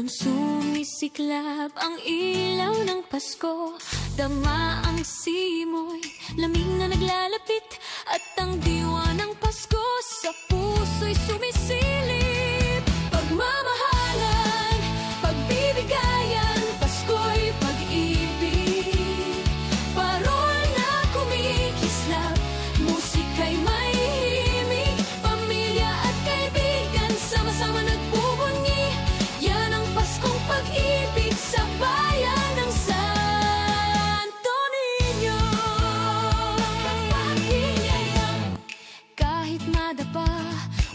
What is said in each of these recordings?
Doon sumisiklab ang ilaw ng Pasko, dama ang simoy, lamig na naglalapit, at ang diwa ng Pasko sa puso'y sumisilip. Pagmamahalan, pagbibigayan, Pasko'y pag-ibig. Parol na kumikislap, musika'y may himig, pamilya at kaibigan sama-sama nagbubunyi. Yan ang Paskong pag-ibig sa bayan ng Santo Niño. Kahit madapa,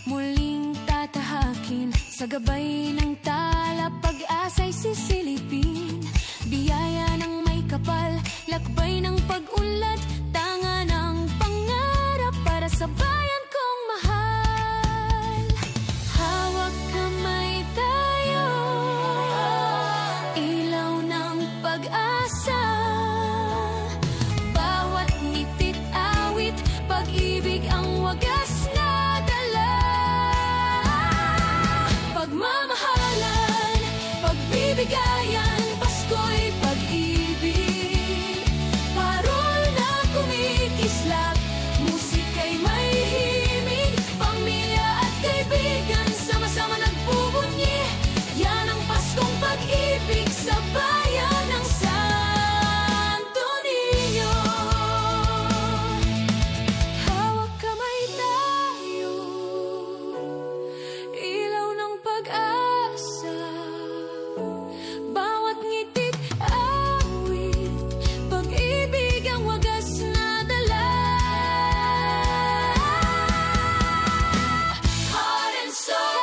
muling tatahakin, sa gabay ng tala, pag-asa'y sisilipin. Biyaya ng may kapal, lakbay ng pag-unlad, tanga ng pangarap para sa bayan kong mahal. Hawak kamay tayo, ilaw ng pag-asa. Bawat nitit awit, pag-ibig ang wagas na dala. Pagmamahalan, pagbibigayan, Pasko'y pag-ibig. Parol na kumikislap, musika'y may himig, pamilya at kaibigan sama-sama nagbubunyi. Yan ang Paskong pag-ibig sa bayan ng Santo Niño. Hawak kamay tayo, ilaw ng pag-asa. Bawat ngitit awit, pag-ibig ang wagas na dala. Heart and soul,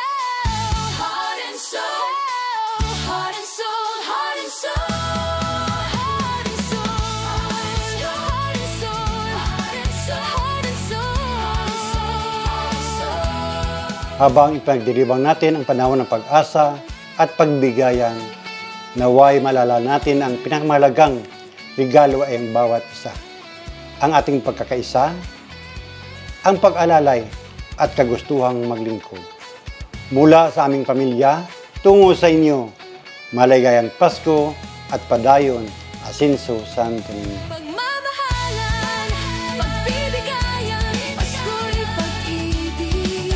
heart and soul, heart and soul, heart and soul, heart and soul, heart and soul, heart and soul, heart and soul. Habang ipagdiriwang natin ang panahon ng pag-asa at pagbigayan, naway malala natin ang pinakamahalagang regalo ay ang bawat isa. Ang ating pagkakaisa, ang pag-alalay at kagustuhang maglingkod. Mula sa aming pamilya, tungo sa inyo, maligayang Pasko at padayon, Asinso Santo Niño. Pagmamahalan, pagbibigayan, Pasko'y pag-ibig.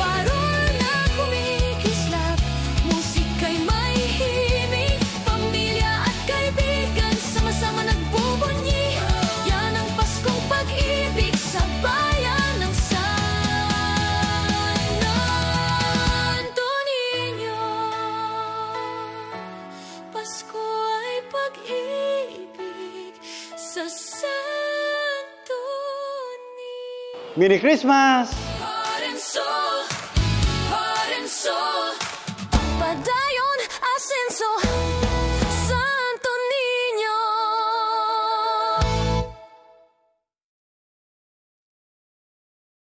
Parol na kumikislap, musika'y may himig, pamilya at kaibigan sama-sama nagbubunyi. Yan ang Paskong pag-ibig sa bayan ng Santo Niño. Pasko ay pag-ibig sa Santo Niño. Merry Christmas!